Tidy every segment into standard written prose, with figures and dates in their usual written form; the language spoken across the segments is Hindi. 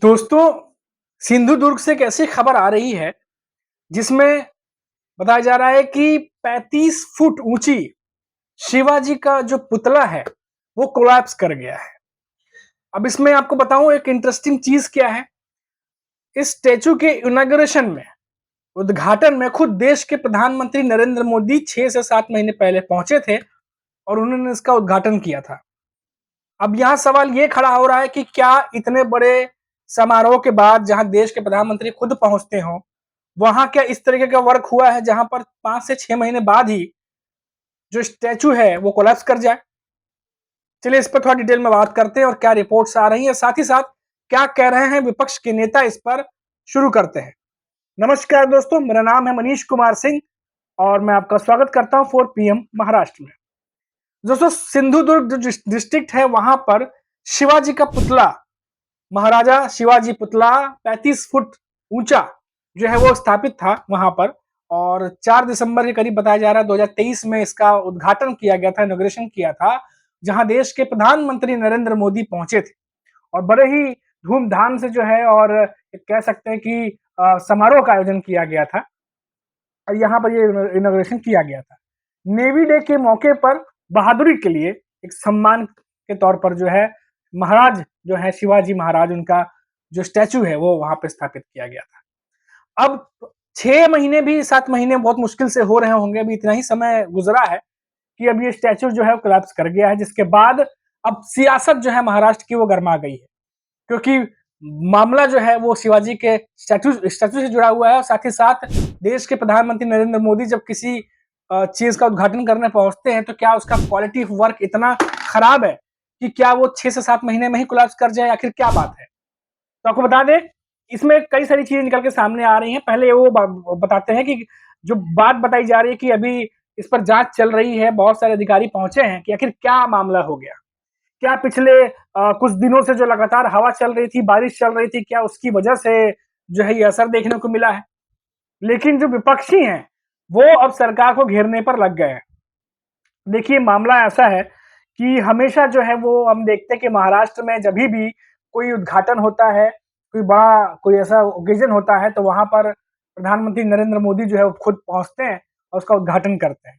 दोस्तों, सिंधु दुर्ग से एक ऐसी खबर आ रही है जिसमें बताया जा रहा है कि 35 फुट ऊंची शिवाजी का जो पुतला है वो कोलैप्स कर गया है। अब इसमें आपको बताऊं एक इंटरेस्टिंग चीज क्या है। इस स्टैचू के इनॉग्रेशन में, उद्घाटन में खुद देश के प्रधानमंत्री नरेंद्र मोदी 6 से 7 महीने पहले पहुंचे थे और उन्होंने इसका उद्घाटन किया था। अब यहाँ सवाल ये खड़ा हो रहा है कि क्या इतने बड़े समारोह के बाद जहां देश के प्रधानमंत्री खुद पहुंचते हो, वहां क्या इस तरीके का वर्क हुआ है जहां पर 5 से 6 महीने बाद ही जो स्टैचू है वो कोलैप्स कर जाए। चलिए इस पर थोड़ा डिटेल में बात करते हैं और क्या रिपोर्ट्स आ रही है, साथ ही साथ क्या कह रहे हैं विपक्ष के नेता इस पर। शुरू करते हैं। नमस्कार दोस्तों, मेरा नाम है मनीष कुमार सिंह और मैं आपका स्वागत करता हूं 4 PM महाराष्ट्र में। दोस्तों, सिंधु दुर्ग जो डिस्ट्रिक्ट है वहां पर शिवाजी का पुतला, महाराजा शिवाजी पुतला 35 फुट ऊंचा जो है वो स्थापित था वहां पर। और 4 दिसंबर के करीब बताया जा रहा है 2023 में इसका उद्घाटन किया गया था, इनॉग्रेशन किया था, जहां देश के प्रधानमंत्री नरेंद्र मोदी पहुंचे थे और बड़े ही धूमधाम से जो है और कह सकते हैं कि समारोह का आयोजन किया गया था और यहाँ पर ये इनॉग्रेशन किया गया था। नेवी डे के मौके पर बहादुरी के लिए एक सम्मान के तौर पर जो है महाराज जो है शिवाजी महाराज, उनका जो स्टैचू है वो वहां पे स्थापित किया गया था। अब 6 महीने भी 7 महीने बहुत मुश्किल से हो रहे होंगे, अभी इतना ही समय गुजरा है कि अब ये स्टैचू जो है कोलैप्स कर गया है, जिसके बाद अब सियासत जो है महाराष्ट्र की वो गर्मा गई है, क्योंकि मामला जो है वो शिवाजी के स्टैचू स्टैचू से जुड़ा हुआ है और साथ ही साथ देश के प्रधानमंत्री नरेंद्र मोदी जब किसी चीज का उद्घाटन करने पहुंचते हैं तो क्या उसका क्वालिटी ऑफ वर्क इतना खराब है कि क्या वो 6 से 7 महीने में ही कोलैप्स कर जाए, आखिर क्या बात है। तो आपको बता दें, इसमें कई सारी चीजें निकल के सामने आ रही हैं। पहले वो बताते हैं कि जो बात बताई जा रही है कि अभी इस पर जांच चल रही है, बहुत सारे अधिकारी पहुंचे हैं कि आखिर क्या मामला हो गया। क्या पिछले कुछ दिनों से जो लगातार हवा चल रही थी, बारिश चल रही थी, क्या उसकी वजह से जो है ये असर देखने को मिला है। लेकिन जो विपक्षी हैं वो अब सरकार को घेरने पर लग गए हैं। देखिए, मामला ऐसा है कि हमेशा जो है वो हम देखते हैं कि महाराष्ट्र में जब भी कोई उद्घाटन होता है, कोई बड़ा कोई ऐसा ओकेजन होता है, तो वहां पर प्रधानमंत्री नरेंद्र मोदी जो है वो खुद पहुंचते हैं और उसका उद्घाटन करते हैं।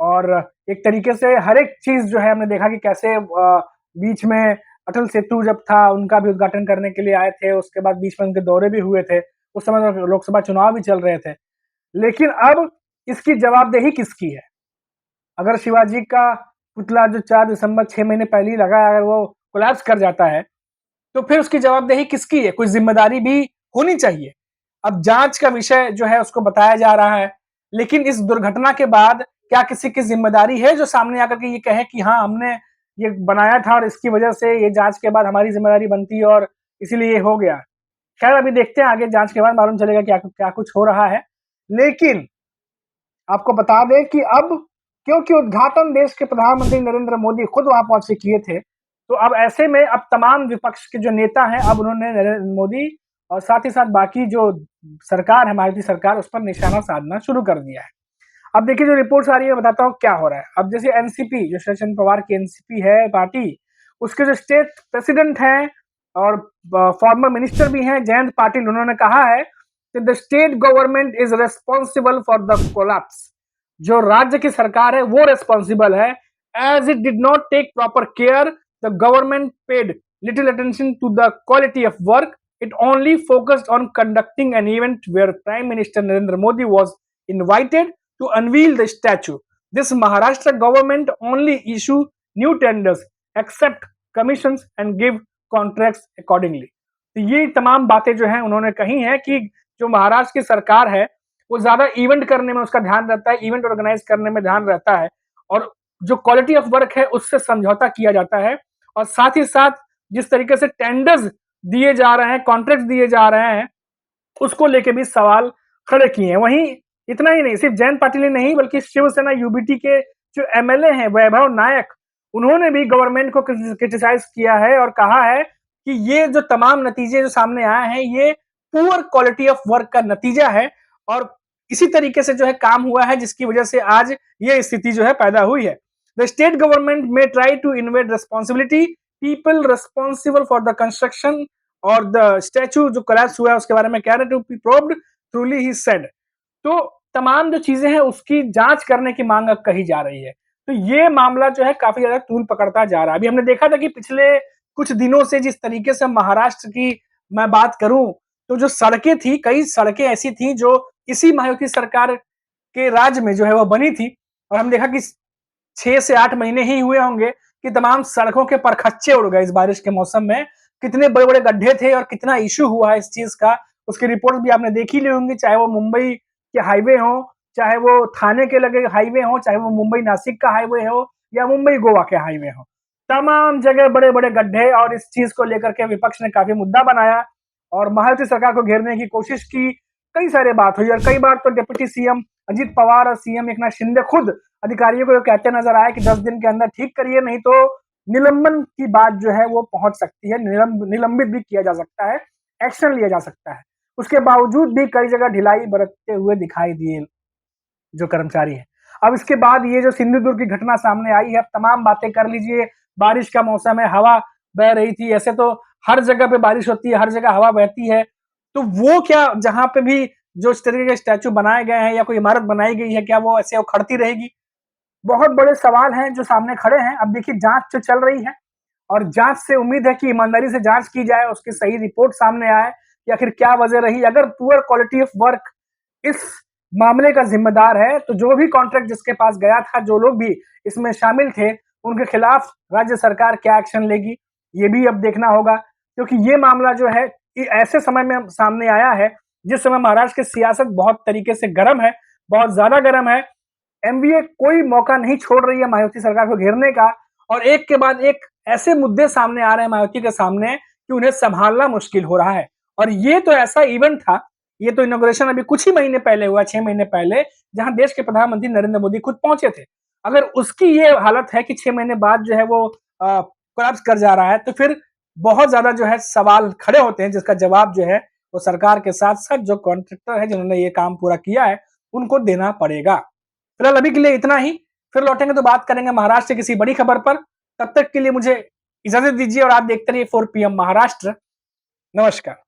और एक तरीके से हर एक चीज जो है हमने देखा कि कैसे बीच में अटल सेतु जब था उनका भी उद्घाटन करने के लिए आए थे, उसके बाद बीच में उनके दौरे भी हुए थे, उस समय तो लोकसभा चुनाव भी चल रहे थे। लेकिन अब इसकी जवाबदेही किसकी है। अगर शिवाजी का पुतला जो 4 दिसंबर 6 महीने पहले ही लगा, अगर वो कोलैप्स कर जाता है तो फिर उसकी जवाबदेही किसकी है, कोई जिम्मेदारी भी होनी चाहिए। अब जांच का विषय जो है उसको बताया जा रहा है, लेकिन इस दुर्घटना के बाद क्या किसी की जिम्मेदारी है जो सामने आकर के ये कहे कि हाँ हमने ये बनाया था और इसकी वजह से ये जांच के बाद हमारी जिम्मेदारी बनती है और इसीलिए ये हो गया। खैर अभी देखते हैं, आगे जांच के बाद मालूम चलेगा क्या क्या कुछ हो रहा है। लेकिन आपको बता दें कि अब क्योंकि उद्घाटन देश के प्रधानमंत्री नरेंद्र मोदी खुद वहां पहुंच के किए थे, तो अब ऐसे में अब तमाम विपक्ष के जो नेता हैं अब उन्होंने नरेंद्र मोदी और साथ ही साथ बाकी जो सरकार है, हमारी सरकार, उस पर निशाना साधना शुरू कर दिया है। अब देखिए जो रिपोर्ट्स आ रही है बताता हूँ क्या हो रहा है। अब जैसे एनसीपी, जो शरद पवार की एनसीपी है पार्टी, उसके जो स्टेट प्रेसिडेंट हैं और फॉर्मर मिनिस्टर भी हैं जयंत पाटिल, उन्होंने कहा है कि the state government is responsible for the collapse. जो राज्य की सरकार है वो रेस्पॉन्सिबल है, as it did not take proper care, the government paid little attention to the quality of work, it only focused on conducting an event where Prime Minister Narendra Modi was invited to unveil the statue. This Maharashtra government only issue new tenders, accept commissions and give contracts accordingly. तो ये तमाम बातें जो हैं उन्होंने कही हैं कि जो महाराष्ट्र की सरकार है वो ज्यादा इवेंट करने में उसका ध्यान रहता है, इवेंट ऑर्गेनाइज करने में ध्यान रहता है और जो क्वालिटी ऑफ वर्क है उससे समझौता किया जाता है। और साथ ही साथ जिस तरीके से टेंडर्स दिए जा रहे हैं, कॉन्ट्रैक्ट दिए जा रहे हैं, उसको लेके भी सवाल खड़े किए हैं। वहीं इतना ही नहीं, सिर्फ जयंत पाटिल ही नहीं बल्कि शिवसेना यूबीटी के जो एमएलए हैं वैभव नायक, उन्होंने भी गवर्नमेंट को क्रिटिसाइज किया है और कहा है कि ये जो तमाम नतीजे जो सामने आए हैं ये पुअर क्वालिटी ऑफ वर्क का नतीजा है और इसी तरीके से जो है काम हुआ है जिसकी वजह से आज ये स्थिति जो है पैदा हुई है। द स्टेट गवर्नमेंट में try to evade responsibility, people responsible for the construction और द स्टैचू जो कोलैप्स हुआ है उसके बारे में कह रहे थे, to be probed truly he said. तो तमाम जो चीजें हैं उसकी जांच करने की मांग अब कही जा रही है। तो ये मामला जो है काफी ज्यादा तूल पकड़ता जा रहा है। अभी हमने देखा था कि पिछले कुछ दिनों से जिस तरीके से महाराष्ट्र की मैं बात करूं, तो जो सड़कें थी, कई सड़कें ऐसी थी जो इसी मायावती सरकार के राज में जो है वो बनी थी, और हम देखा कि 6 से 8 महीने ही हुए होंगे कि तमाम सड़कों के परखच्चे उड़ गए इस बारिश के मौसम में। कितने बड़े बड़े गड्ढे थे और कितना इश्यू हुआ है इस चीज का, उसकी रिपोर्ट भी आपने देखी ली होंगी, चाहे वो मुंबई के हाईवे हो, चाहे वो थाने के लगे हाईवे हो, चाहे वो मुंबई नासिक का हाईवे हो, या मुंबई गोवा के हाईवे हो, तमाम जगह बड़े बड़े गड्ढे। और इस चीज को लेकर के विपक्ष ने काफी मुद्दा बनाया और मायावती सरकार को घेरने की कोशिश की। कई सारे बात हुई और कई बार तो डिप्टी सीएम अजित पवार और सीएम एकनाथ शिंदे खुद अधिकारियों को कहते नजर आए कि 10 दिन के अंदर ठीक करिए, नहीं तो निलंबन की बात जो है वो पहुंच सकती है, निलंबित भी किया जा सकता है, एक्शन लिया जा सकता है। उसके बावजूद भी कई जगह ढिलाई बरतते हुए दिखाई दिए जो कर्मचारी हैं। अब इसके बाद ये जो सिंधुदुर्ग की घटना सामने आई है, अब तमाम बातें कर लीजिए, बारिश का मौसम है, हवा बह रही थी, ऐसे तो हर जगह पे बारिश होती है, हर जगह हवा बहती है, तो वो क्या जहां पे भी जो इस तरीके के स्टैचू बनाए गए हैं या कोई इमारत बनाई गई है, क्या वो ऐसे उखड़ती रहेगी? बहुत बड़े सवाल हैं जो सामने खड़े हैं। अब देखिए जांच जो चल रही है और जांच से उम्मीद है कि ईमानदारी से जांच की जाए, उसकी सही रिपोर्ट सामने आए कि आखिर क्या वजह रही। अगर पुअर क्वालिटी ऑफ वर्क इस मामले का जिम्मेदार है, तो जो भी कॉन्ट्रैक्ट जिसके पास गया था, जो लोग भी इसमें शामिल थे, उनके खिलाफ राज्य सरकार क्या एक्शन लेगी, ये भी अब देखना होगा। क्योंकि ये मामला जो है ऐसे समय में सामने आया है जिस समय महाराष्ट्र की सियासत बहुत तरीके से गर्म है, बहुत ज्यादा गर्म है। एमबीए कोई मौका नहीं छोड़ रही है मायावती सरकार को घेरने का, और एक के बाद एक ऐसे मुद्दे सामने आ रहे हैं मायावती के सामने कि उन्हें संभालना मुश्किल हो रहा है। और ये तो ऐसा इवेंट था, ये तो इनॉग्रेशन अभी कुछ ही महीने पहले हुआ, 6 महीने पहले, जहां देश के प्रधानमंत्री नरेंद्र मोदी खुद पहुंचे थे। अगर उसकी ये हालत है कि 6 महीने बाद जो है वो कोलैप्स कर जा रहा है, तो फिर बहुत ज्यादा जो है सवाल खड़े होते हैं, जिसका जवाब जो है वो सरकार के साथ साथ जो कॉन्ट्रैक्टर है जिन्होंने ये काम पूरा किया है उनको देना पड़ेगा। फिलहाल अभी के लिए इतना ही, फिर लौटेंगे तो बात करेंगे महाराष्ट्र की किसी बड़ी खबर पर। तब तक के लिए मुझे इजाजत दीजिए और आप देखते रहिए 4 PM महाराष्ट्र। नमस्कार।